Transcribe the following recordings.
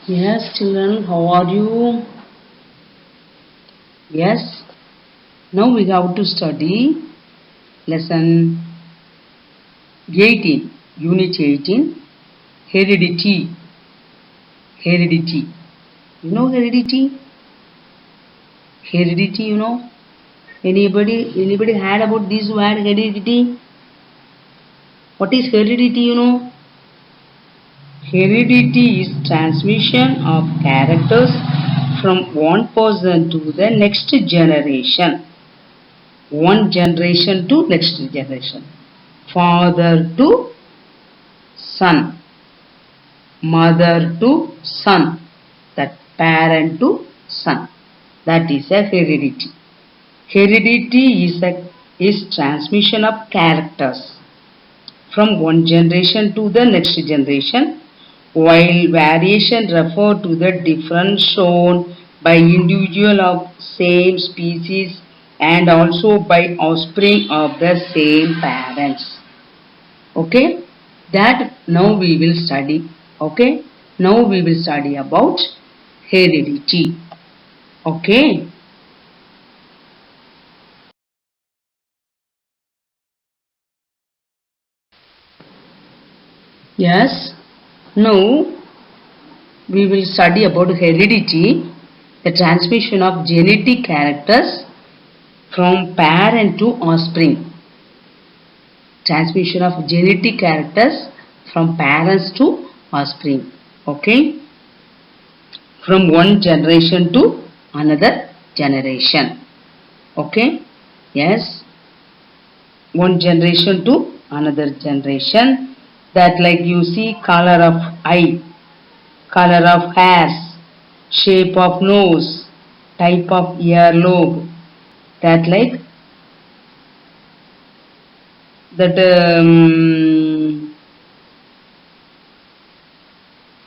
Yes, children, how are you? Yes, now we have to study lesson 18, unit 18, heredity. Heredity. You know heredity? Heredity, you know? Anybody heard about this word heredity? What is heredity, you know? Heredity is transmission of characters from one person to the next generation. One generation to next generation. Father to son, mother to son, that parent to son. That is a heredity. Heredity is transmission of characters from one generation to the next generation, while variation refer to the difference shown by individual of same species and also by offspring of the same parents. Okay, that now we will study. Okay, now we will study about heredity. Okay, yes, now we will study about heredity, the transmission of genetic characters from parent to offspring. Transmission of genetic characters from parents to offspring. Okay, from one generation to another generation. Okay, yes, one generation to another generation. That like you see color of eye, color of hairs, shape of nose, type of earlobe. That like that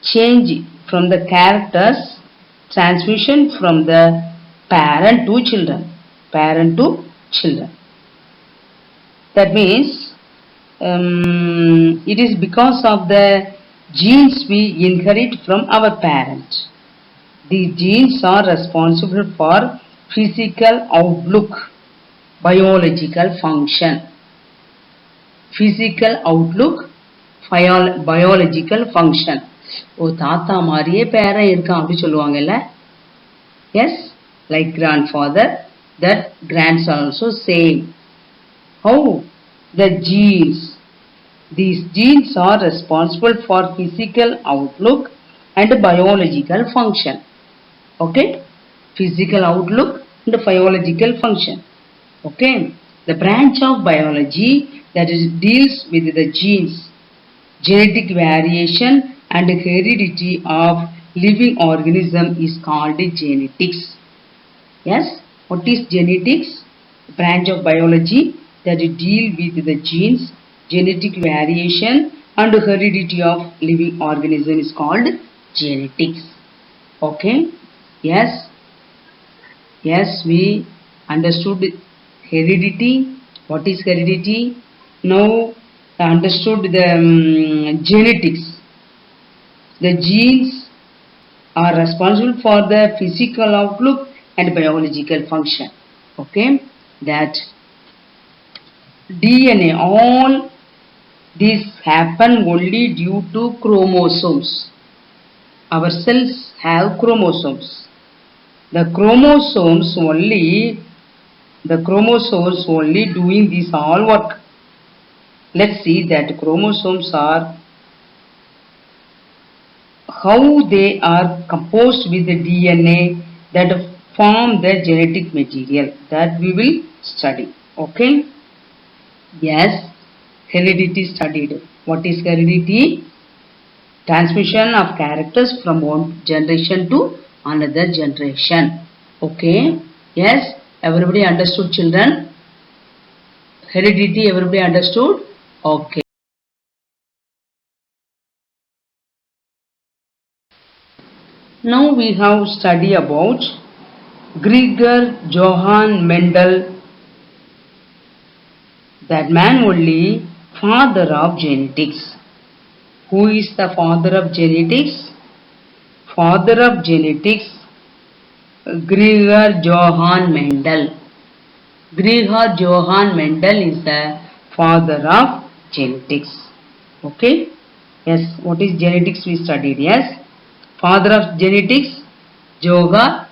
change from the characters, transmission from the parent to children, parent to children. That means it is because of the genes we inherit from our parents. These genes are responsible for physical outlook, biological function. Physical outlook, biological function. ஓ தாத்தா மாதிரியே பேரன் இருக்கான் அப்படி சொல்லுவாங்கல்ல. Yes, like grandfather, that grandson also same. How? The genes. These genes are responsible for physical outlook and biological function. Okay? Physical outlook and biological function. Okay? The branch of biology that deals with the genes, genetic variation and heredity of living organism is called genetics. Yes? What is genetics? Branch of biology that deal with the genes, genetic variation and heredity of living organism is called genetics. Okay? Yes? Yes, we understood heredity. What is heredity? Now understood the genetics. The genes are responsible for the physical outlook and biological function. Okay, that DNA, all this happen only due to chromosomes. Our cells have chromosomes. The chromosomes only doing this all work. Let's see that chromosomes are how they are composed with the DNA that form the genetic material, that we will study. Okay, yes, heredity studied. What is heredity? Transmission of characters from one generation to another generation. Okay, yes, everybody understood, children? Heredity everybody understood? Okay. Now we have study about Gregor Johann Mendel, that man only father of genetics. Who is the father of genetics? Father of genetics, Gregor Johann Mendel. Gregor Johann Mendel is the father of genetics. Okay? Yes, what is genetics we studied? Yes. Father of genetics, Gregor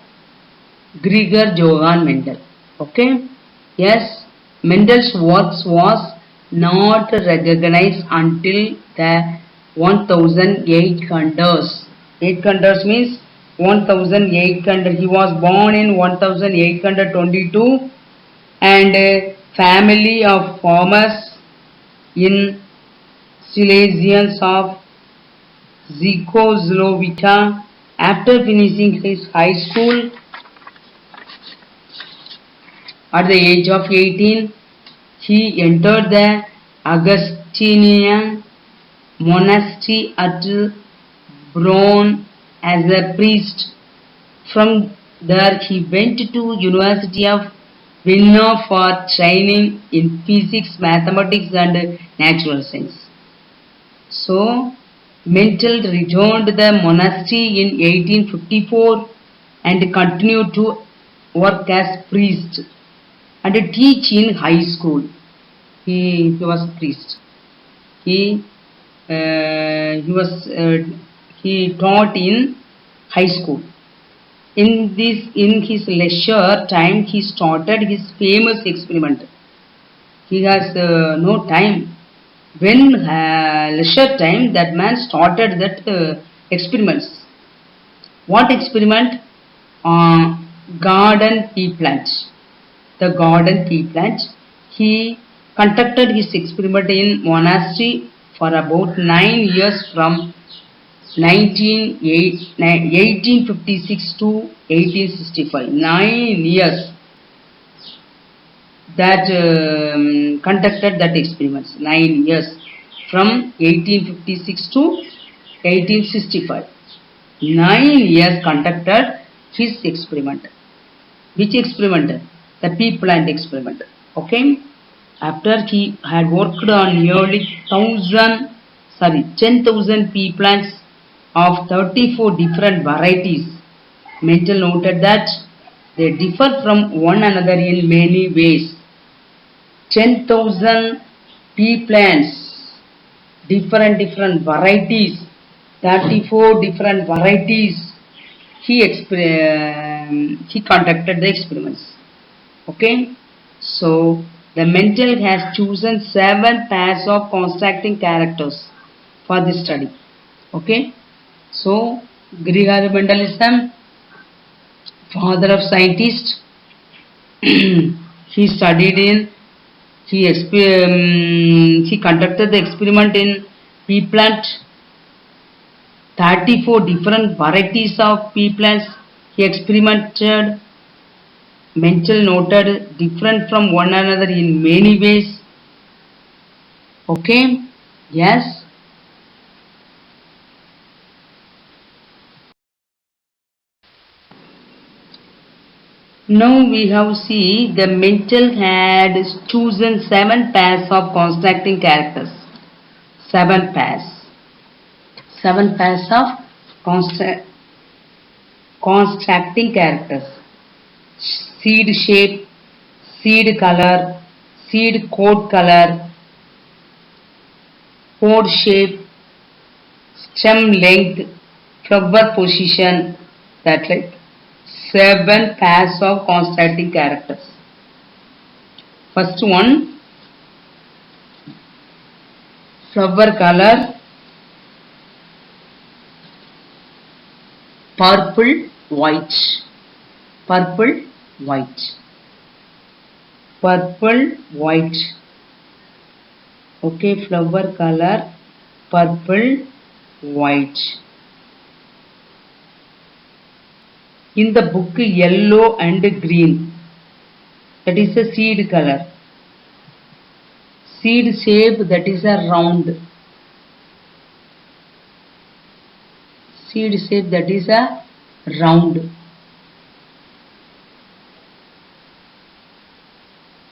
Johann Mendel. Okay? Yes, Mendel's works was not recognized until the 1800s. 800 means 1800. He was born in 1822 and a family of farmers in Silesians of Czechoslovakia. After finishing his high school at the age of 18, he entered the Augustinian monastery at Bonn as a priest. From there he went to University of Vienna for training in physics, mathematics and natural science. So, Mendel rejoined the monastery in 1854 and continued to work as priest and teach in high school. He was a priest. He taught in high school. In his leisure time, he started his famous experiment. He has no time. When leisure time, that man started that experiments. What experiment? Garden pea plant. The garden pea plant. He conducted his experiment in monastery for about 9 years from 1856 to 1865. 9 years that conducted that experiments. 9 years from 1856 to 1865. 9 years conducted his experiment. Which experiment? The pea plant experiment. Okay. After he had worked on nearly 10,000 pea plants of 34 different varieties, Mendel noted that they differ from one another in many ways. 10,000 pea plants, different varieties, 34 different varieties. He conducted the experiments. Okay, so the Mendel has chosen 7 pairs of constructing characters for this study. Okay, so Gregor Mendel is the father of scientists. He studied in he conducted the experiment in pea plant. 34 different varieties of pea plants he experimented. Mendel noted different from one another in many ways. Okay, yes. Now we have see the Mendel had chosen 7 pairs of constructing characters. 7 pairs. 7 pairs of constructing characters. Seed shape, seed color, seed coat color, pod shape, stem length, flower position, that like 7 pairs of constructing characters. First one, flower color, purple, white, purple, white, purple, white. Okay, flower color, purple, white. In the book, yellow and green. That is a seed color. Seed shape, that is a round. Seed shape, that is a round.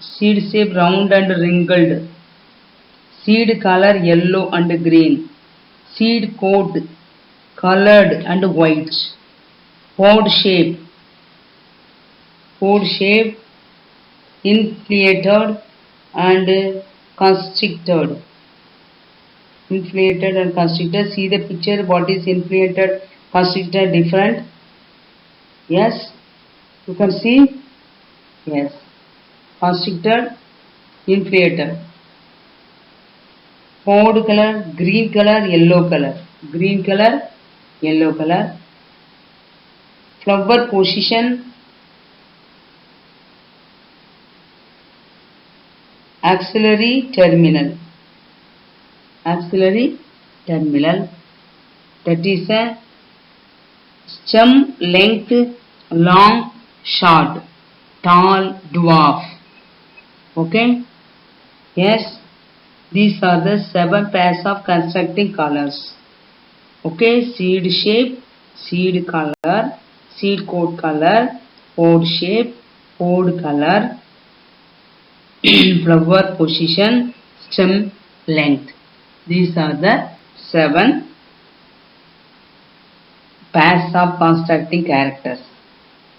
Seed shape round and wrinkled. Seed color yellow and green. Seed coat colored and white. Pod shape, inflated and constricted. Inflated and constricted. See the picture. What is inflated, constricted different? Yes, you can see. Yes, constricted, inflated. Pod color, green color, yellow color. Green color, yellow color. Flower position, axillary terminal. Axillary terminal. That is a stem length, long, short, tall, dwarf. Okay. Yes. These are the 7 pairs of constructing colors. Okay. Seed shape, seed color, seed coat color, pod shape, pod color, flower position, stem length. These are the 7 pairs of constructing characters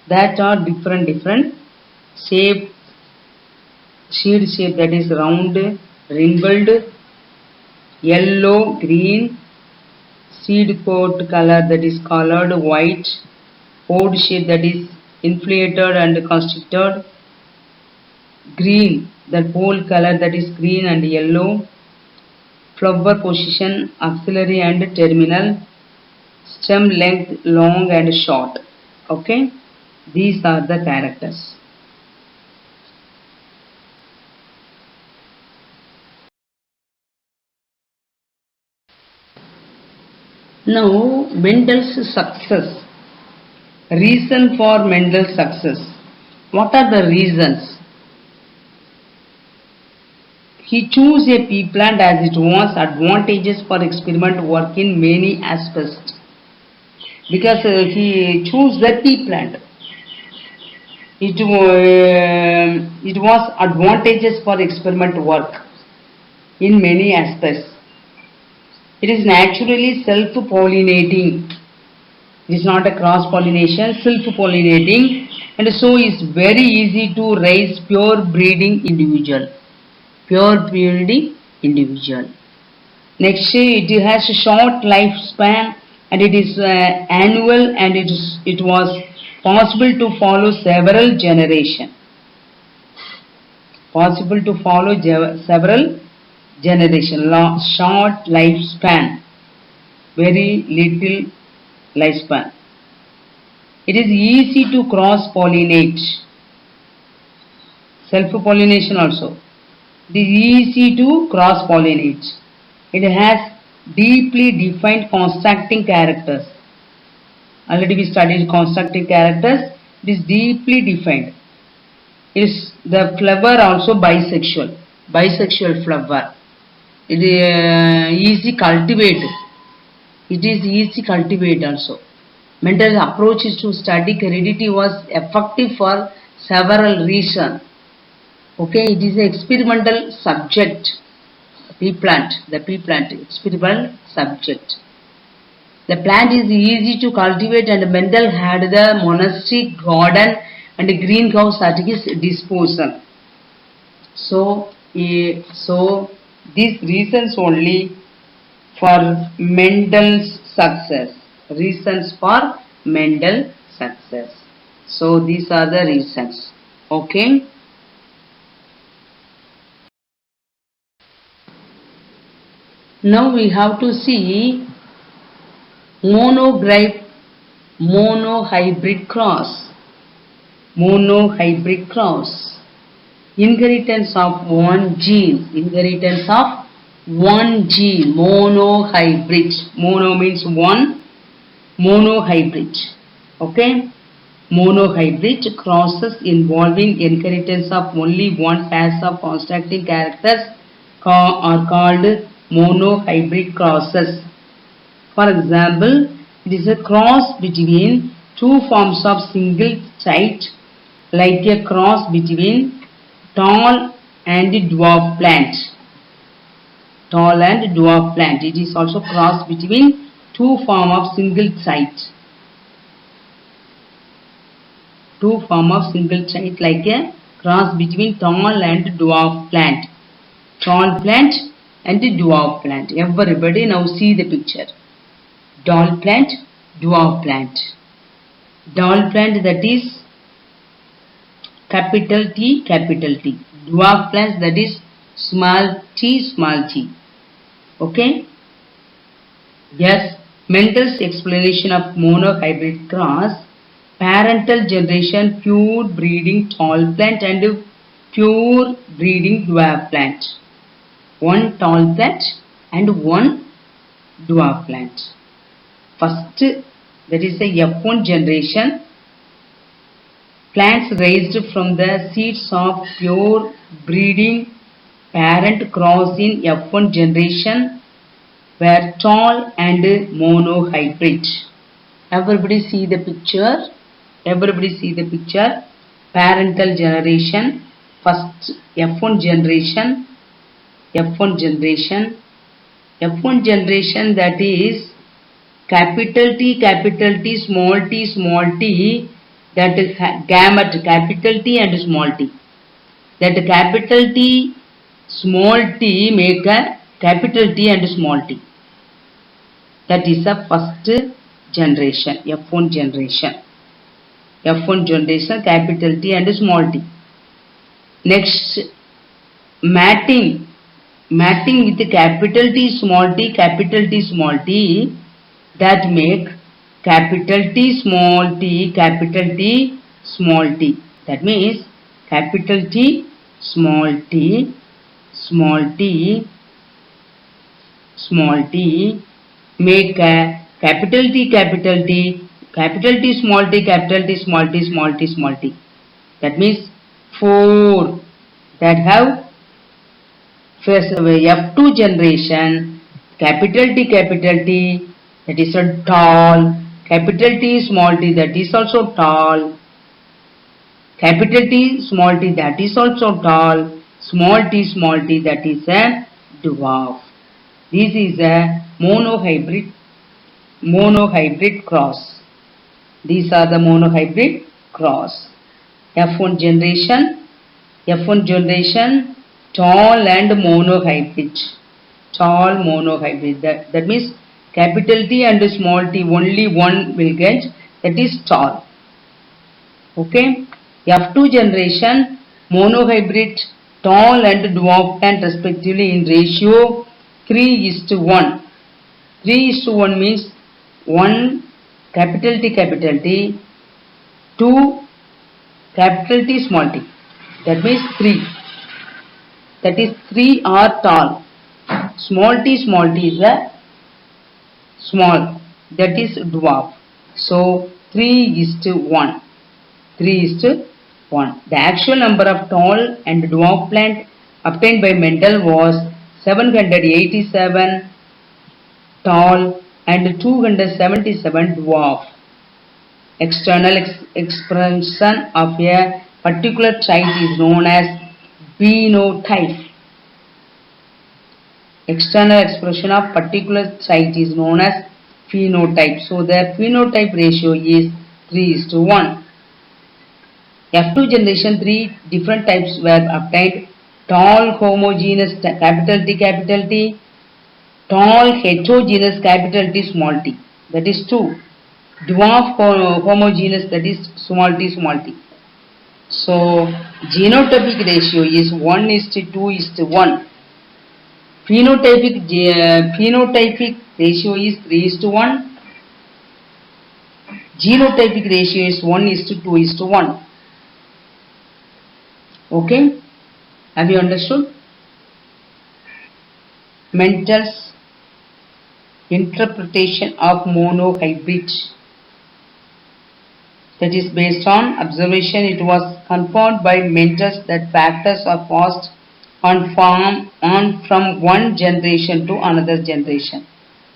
that are different shape, seed shape, that is round, wrinkled, yellow, green, seed coat color, that is colored white, pod shape, that is inflated and constricted, green, that pole color, that is green and yellow, flower position, axillary and terminal, stem length, long and short. Okay, these are the characters. Now, Mendel's success. Reason for Mendel's success. What are the reasons? He chose a pea plant as it was advantageous for experiment work in many aspects. Because he chose the pea plant. It was advantageous for experiment work in many aspects. It is naturally self-pollinating. It is not a cross-pollination, self-pollinating, and so is very easy to raise pure breeding individual. Next, it has a short lifespan and it is annual, and it was possible to follow several generations. Short lifespan, very little lifespan. It is easy to cross-pollinate. Self-pollination also. It is easy to cross-pollinate. It has deeply defined constructing characters. Already we studied constructing characters. It is deeply defined. It is the flower also bisexual. Bisexual flower. It is easy cultivate. It is easy cultivate also. Mendel's approach to study heredity was effective for several reasons. Okay, it is an experimental subject. The pea plant, experimental subject. The plant is easy to cultivate, and Mendel had the monastic garden and greenhouse at his disposal. So these reasons only for Mendel's success. Reasons for Mendel's success. So these are the reasons. Okay. Now we have to see monohybrid cross. Monohybrid cross. Inheritance of one gene. Monohybrid. Mono means one. Monohybrid. Okay. Monohybrid crosses involving inheritance of only one pair of constructing characters are called monohybrid crosses. For example, it is a cross between two forms of single site, like a cross between tall and dwarf plant. It is also cross between two form of single site. Two form of single site like a cross between tall and dwarf plant. Tall plant and dwarf plant. Everybody now see the picture. Tall plant, dwarf plant. Tall plant, that is capital T, capital T. Dwarf plant, that is small t, small t. Okay? Yes, Mendel's explanation of monohybrid cross, parental generation, pure breeding tall plant and pure breeding dwarf plant. One tall plant and one dwarf plant. First, that is the F1 generation. Plants raised from the seeds of pure breeding parent cross in F1 generation were tall and monohybrid. Everybody see the picture. Everybody see the picture. Parental generation. First F1 generation. F1 generation. F1 generation, that is capital T, small t, that is gamete capital T and small t. That capital T, small t make a capital T and small t. That is the first generation, F1 generation. F1 generation, capital T and small t. Next, matting with capital T, small t, capital T, small t, that make capital T, small t, capital T, small t. That means capital T, small t, small t, small t, make a capital T, capital T, capital T, small t, capital T, small t, small t, small t. That means 4 that have first F2 generation, capital T, that is a tall, capital T, small t, that is also tall, capital T, small t, that is also tall, small t, that is a dwarf. This is a monohybrid cross. These are the monohybrid cross. F1 generation, tall and monohybrid. Tall monohybrid. That means capital T and small t, only one will get, that is tall. Okay. F2 generation, monohybrid, tall and dwarf plant respectively in ratio 3:1. 3:1 means 1 capital T, 2 capital T, small t. That means 3. That is 3 are tall. Small t is a small. That is dwarf. So 3:1. 3:1. The actual number of tall and dwarf plant obtained by Mendel was 787 tall and 277 dwarf. External expression of a particular trait is known as phenotype. External expression of particular trait is known as phenotype. So the phenotype ratio is 3:1. F2 generation, 3 different types were obtained. Tall homogeneous capital T, tall heterogeneous capital T, small t. That is 2. Dwarf homogeneous, that is small t. So genotypic ratio is 1:2:1. Phenotypic ratio is 3:1. Genotypic ratio is 1:2:1. Okay, have you understood? Mendel's interpretation of monohybrid, that is based on observation. It was confirmed by Mendel that factors are passed on from one generation to another generation,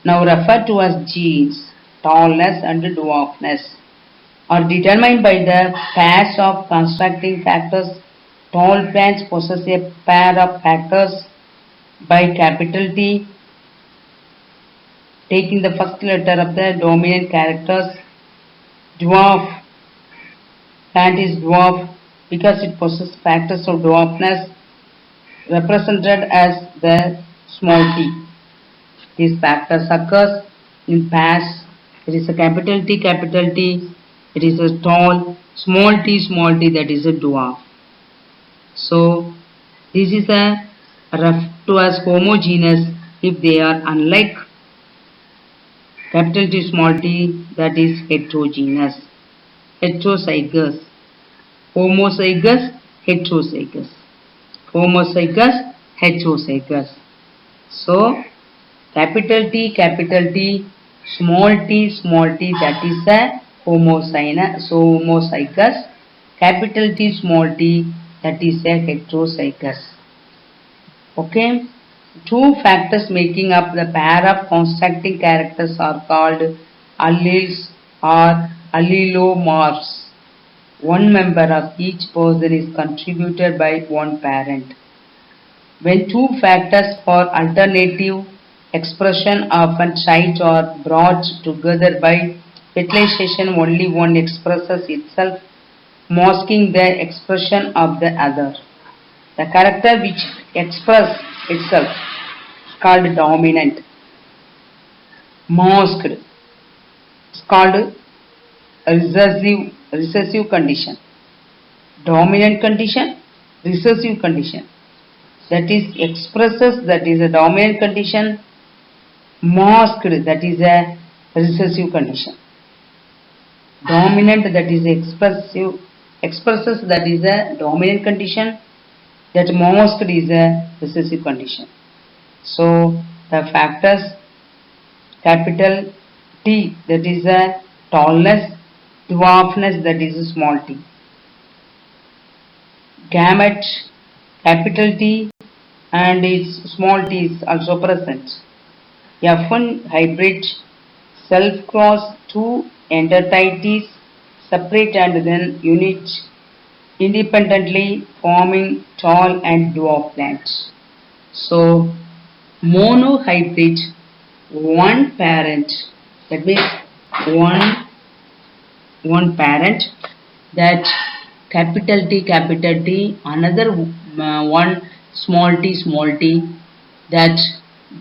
now referred to as genes, tallness and dwarfness, are determined by the pairs of constructing factors. Tall plants possess a pair of factors by capital T, taking the first letter of the dominant characters. Dwarf. Plant is dwarf because it possesses factors of dwarfness represented as the small t. These factors occurs in pairs. It is a capital T, capital T. It is a tall, small t, that is a dwarf. So, this is a referred to as homogeneous if they are unlike capital T, small t, that is heterogeneous. Heterozygous. Homozygous, heterozygous. Homozygous, heterozygous. So, capital T, small t, that is a homozygous. Capital T, small t, that is a heterozygous. Okay. Two factors making up the pair of constructing characters are called alleles or allelomorphs. One member of each person is contributed by one parent. When two factors for alternative expression of a trait are brought together by fertilization, only one expresses itself, masking the expression of the other. The character which expresses itself is called dominant. Masked is called recessive condition. Dominant condition, recessive condition. That is expresses, that is a dominant condition. Masked, that is a recessive condition. Dominant, that is expresses, that is a dominant condition. That masked is a recessive condition. So the factors capital T, that is a tallness, dwarfness, that is a small t. Gamete, capital T, and its small t is also present. F1 hybrid self-cross two entities separate and then unit independently, forming tall and dwarf plants. So monohybrid, one parent, that means one parent, that capital T, another one small t, that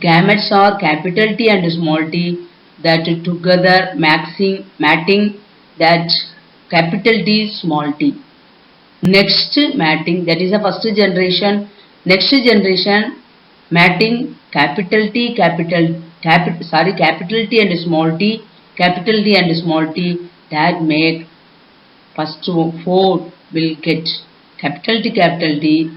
gametes are capital T and small t, that together matting, that capital T, small t. Next matting, that is the first generation. Next generation matting capital T and small t, capital T and small t, that make first four will get capital T, capital T,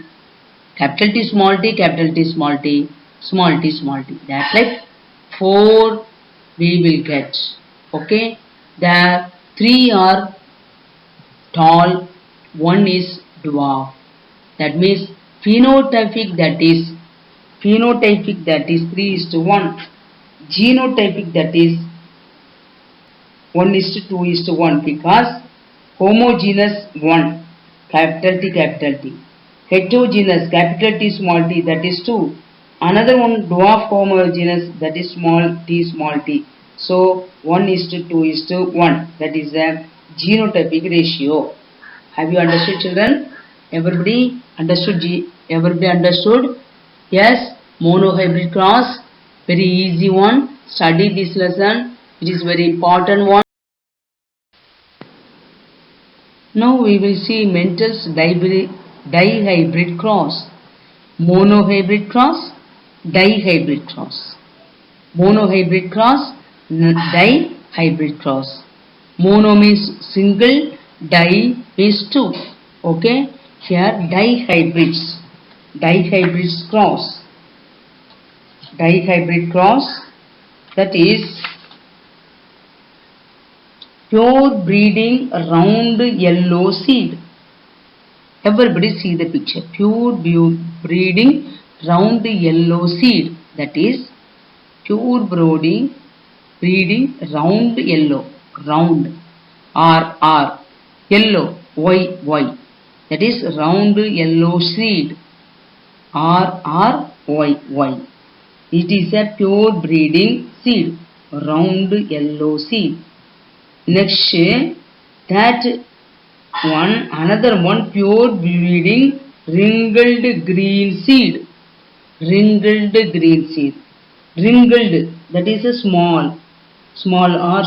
small t, capital T, small t, small t. That like four we will get. Okay, the three are tall, one is dwarf. That means phenotypic, that is 3:1. Genotypic, that is 1:2:1, because homogeneous 1, capital T. Heterogeneous, capital T, small t, that is 2. Another one dwarf homogeneous, that is small t. So 1:2:1, that is a genotypic ratio. Have you understood, children? Everybody understood? Everybody understood? Yes, monohybrid cross, very easy one. Study this lesson. It is very important one. Now we will see Mendel's dihybrid cross. Monohybrid cross, dihybrid cross. Monohybrid cross, dihybrid cross. Mono means single, di means two. Okay, here dihybrids cross. Dihybrid cross, that is pure breeding round yellow seed. Everybody see the picture. Pure breeding round yellow seed. That is pure breeding round yellow. Round R yellow Y. That is round yellow seed. R Y. It is a pure breeding seed. round yellow seed. Next, that one, another one, pure breeding wrinkled green seed. Wrinkled green seed. Wrinkled, that is a small, small r,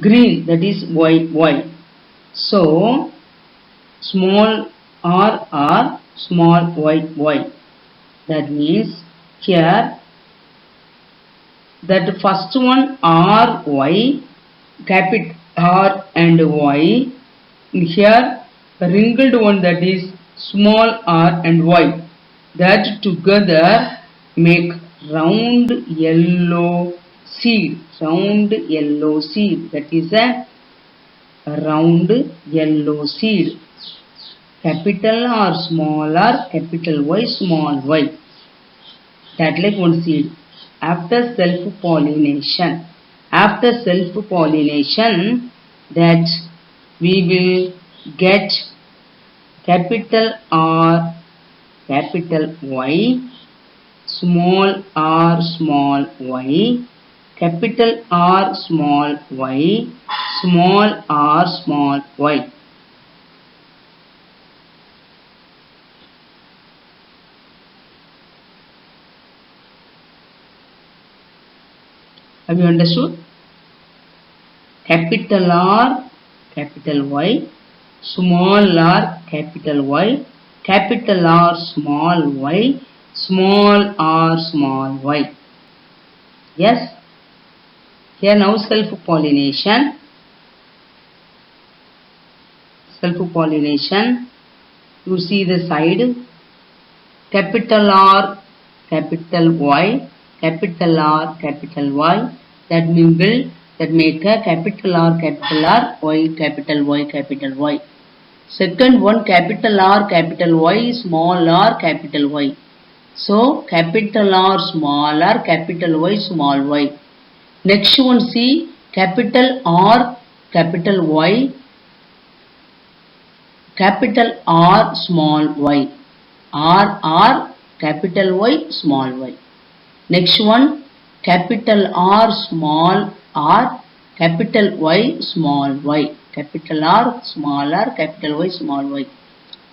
green, that is y. So, small r, small y. That means here that first one ry, capital R and Y. Here the wrinkled one, that is small r and y. That together make round yellow seed. Round yellow seed. That is a round yellow seed. Capital R, small r, capital Y, small y. That like one seed. After self-pollination, that we will get capital R, capital Y, small r, small y, capital R, small y, small r, small y. Have you understood? Capital R, capital Y, small r, capital Y, capital R, small y, small r, small y. Yes? Here now self-pollination. Self-pollination. You see the side. Capital R, capital Y, capital R, capital Y, that mingle, that make a capital R, Y, capital Y, capital Y. Second one, capital R, capital Y, small r, capital Y. So, capital R, small r, capital Y, small y. Next one, see, capital R, capital Y, capital R, small y. R, capital Y, small y. Next one, capital R, small r, capital Y, small y. Capital R, small r, capital Y, small y.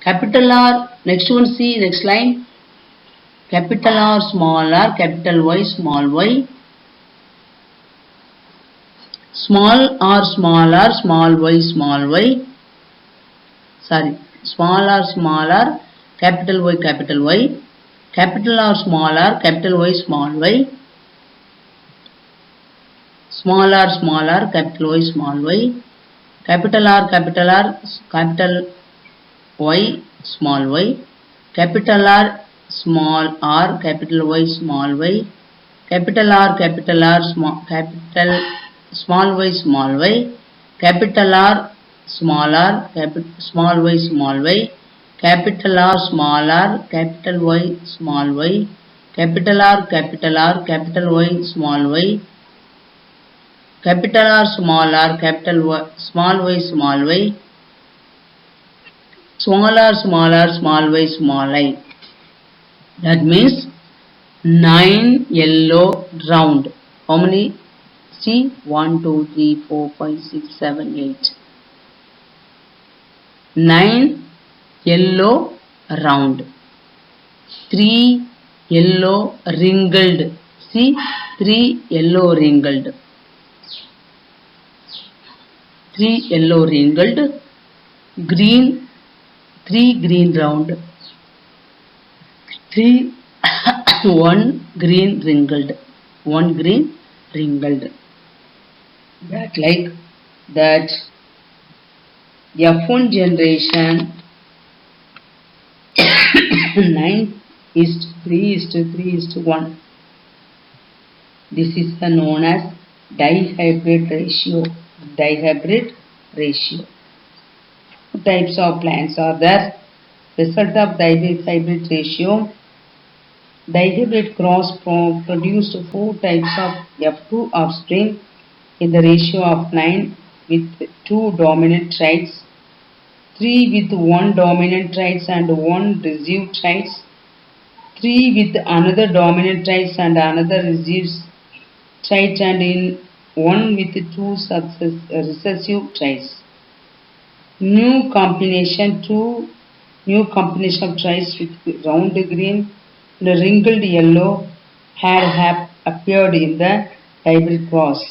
Capital R, next one, see, next line. Capital R, small r, capital Y, small y. Small r, small y, small y. Sorry, small r, capital Y, capital Y. Capital R, small r, capital Y, small y. Small r, capital Y, small y. Capital R, capital Y, small y. Capital R, small r, capital Y, small y. Capital R, small y, small y. Capital R, small y, small y. Capital R, small r, capital Y, small y. Capital R, capital Y, small y. Capital R, small y, small y. Small r, small y, small I. That means 9 yellow round. How many? See, 1, 2, 3, 4, 5, 6, 7, 8. 9 yellow round. 3 yellow wrinkled. See, 3 yellow wrinkled. 3 yellow wrinkled. Green, 3 green round. 3 1 green wrinkled. 1 green wrinkled. That like that F1 generation 9:3:3:1. This is known as dihybrid ratio. Dihybrid ratio. Two types of plants are there. Result of dihybrid ratio. Dihybrid cross produced 4 types of F2 offspring in the ratio of 9 with 2 dominant traits, 3 with 1 dominant traits and 1 recessive traits, 3 with another dominant traits and another recessive traits and in one with two recessive traits. New combination of traits with round green and wrinkled yellow had have appeared in the hybrid cross.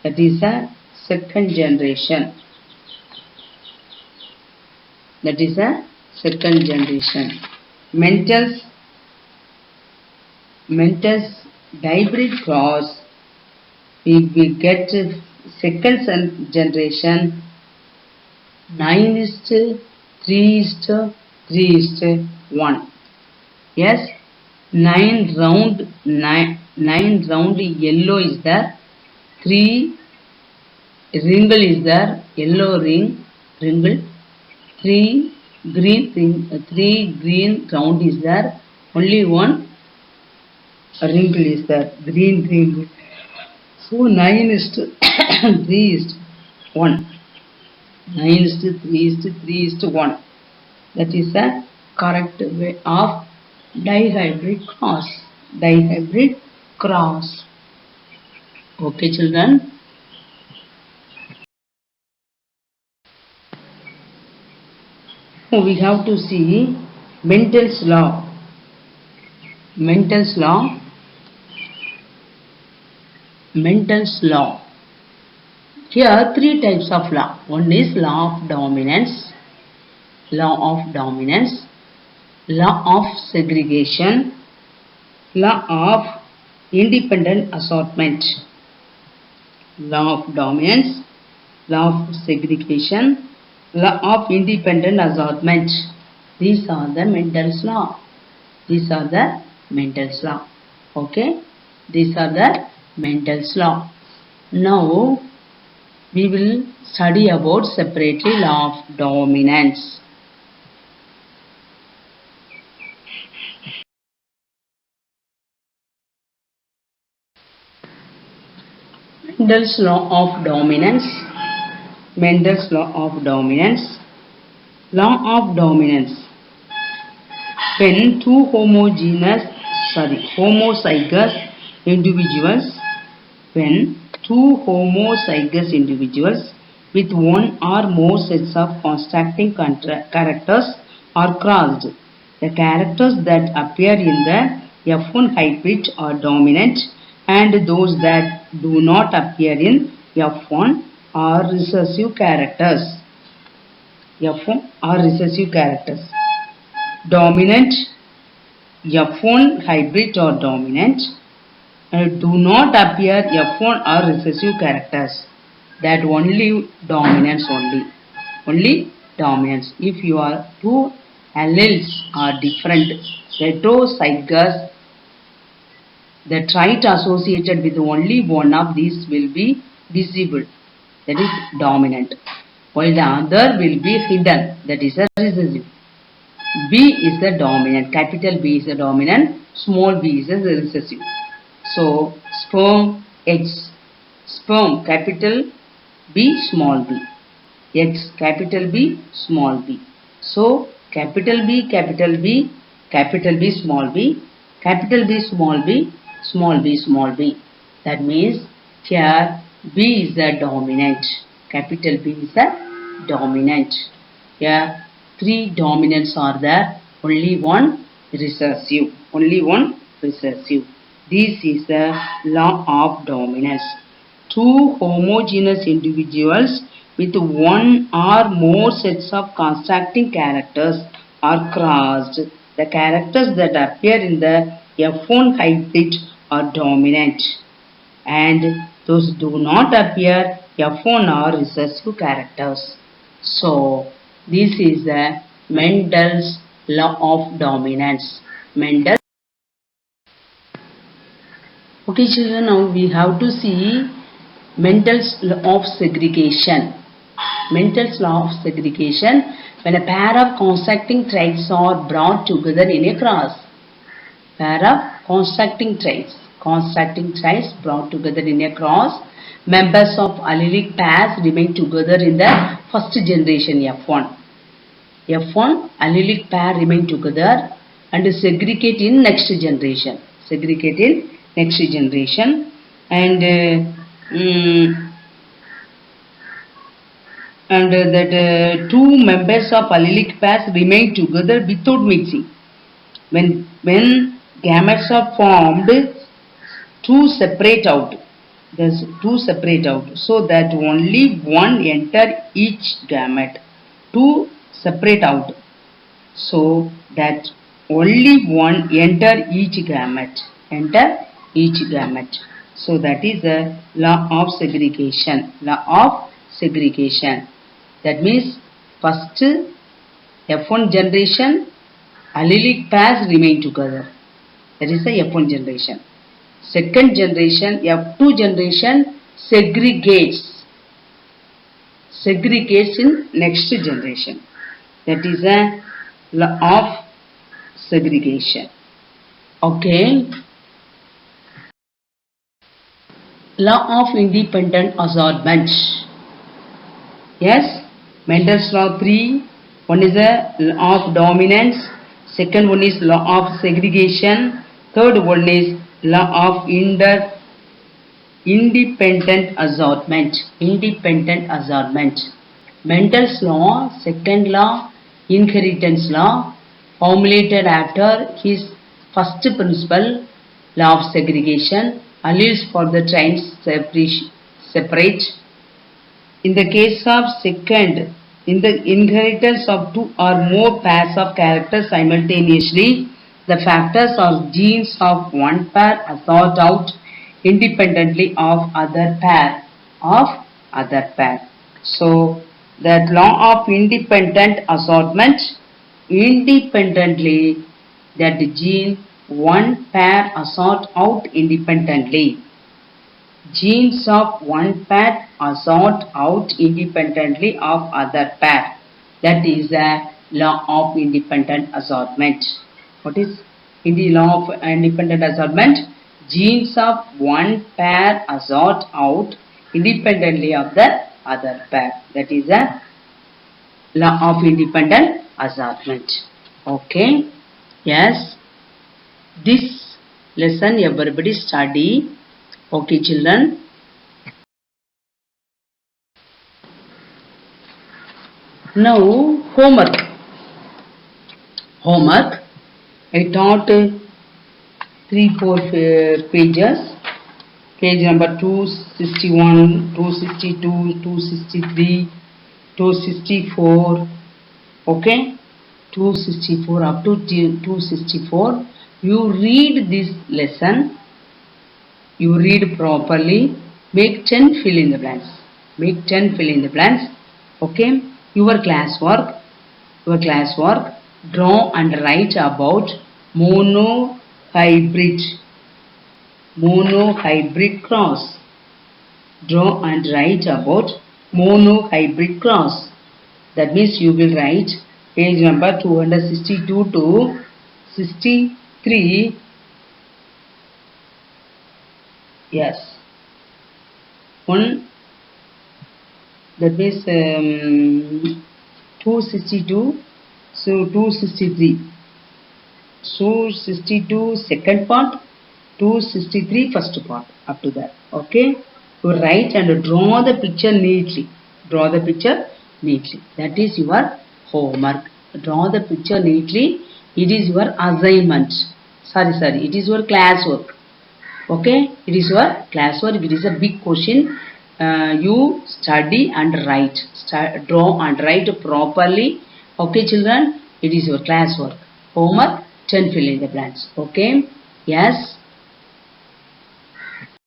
That is a second generation. That is a second generation. Mental's hybrid cross, we get second generation 9 is to 3 is to 3 is to 1. Yes, 9 round yellow is there, 3 wrinkle is there, yellow wrinkle, 3 green round is there, only one wrinkle is there, green wrinkle. So 9 is to 3 is to 1. 9 is to 3 is to 3 is to 1. That is the correct way of dihybrid cross. Dihybrid cross. Okay, children. Now we have to see Mendel's law. Mendel's law. Mendel's law. Here three types of law. One is law of dominance, law of segregation, law of independent assortment. Law of dominance, law of segregation, law of independent assortment. These are the Mendel's law. These are the Mendel's law. Okay? These are the Mendel's law. Now we will study about separately law of dominance. Mendel's law of dominance. Mendel's law of dominance. Law of dominance. When two homozygous individuals, with one or more sets of contrasting characters are crossed, the characters that appear in the F1 hybrid are dominant and those that do not appear in F1 are recessive characters. F1 are recessive characters. Dominant F1 hybrid or dominant and do not appear F1 or recessive characters. That only dominance only dominance. If your two alleles are different, heterozygous, the trait associated with only one of these will be visible, that is dominant, while the other will be hidden, that is a recessive. B is the dominant, capital B is the dominant, small b is the recessive. So, sperm, eggs, sperm, capital B, small b, eggs, capital B, small b. So, capital B, capital B, capital B, small b, capital B, small b, small b, small b. That means here B is the dominant, capital B is the dominant. Here three dominants are there, only one recessive, This is the law of dominance. Two homogeneous individuals with one or more sets of contrasting characters are crossed. The characters that appear in the F1 hybrid are dominant and those do not appear F1 are recessive characters. So, this is the Mendel's law of dominance. Okay children, now we have to see Mendel's law of segregation. Mendel's law of segregation, when a pair of contrasting traits are brought together in a cross. Pair of contrasting traits brought together in a cross. Members of allelic pairs remain together in the first generation F1. F1 allelic pair remain together and segregate in next generation. and that two members of allelic pairs remain together without mixing. When gametes are formed, two separate out. There's two separate out, so that only one enter each gamete. Two separate out, so that only one enter each gamete. Enter each gamete. So that is the law of segregation. Law of segregation. That means first F1 generation allelic pairs remain together. That is the F1 generation. Second generation, F2 generation segregates in next generation. That is a law of segregation. Okay. Law of independent assortment. Yes, Mendel's law 3. One is a law of dominance. Second one is law of segregation. Third one is law of independent assortment. Independent assortment. Mendel's law, second law, inheritance law, formulated after his first principle, law of segregation, alleles for the trains separate. In the case of second, in the inheritance of two or more pairs of characters simultaneously, the factors or genes of one pair are thought out independently of other pair. So that law of independent assortment, independently that the gene one pair assort out independently. Genes of one pair assort out independently of other pair. That is a law of independent assortment. What is in the law of independent assortment? Genes of one pair assort out independently of the other pair. That is a law of independent assortment. Okay. Yes. This lesson everybody study. Okay, children. Now homework. I taught 3-4 pages. Page number 261, 262, 263, 264. Okay, 264 up to 264. You read this lesson. You read properly. Make 10 fill in the blanks. Make 10 fill in the blanks. Okay. Your classwork. Draw and write about monohybrid cross. Draw and write about monohybrid cross. That means you will write page number 262 to 63. Yes. One. That means 262. So 263. So 62 second part. 263 first part. Up to that. Okay. You write and draw the picture neatly. That is your homework. Draw the picture neatly. It is your assignment. Sorry. It is your classwork. Okay. It is your classwork. It is a big question. You study and write. Draw and write properly. Okay, children. It is your classwork. Homework. 10 fill in the blanks. Okay. Yes.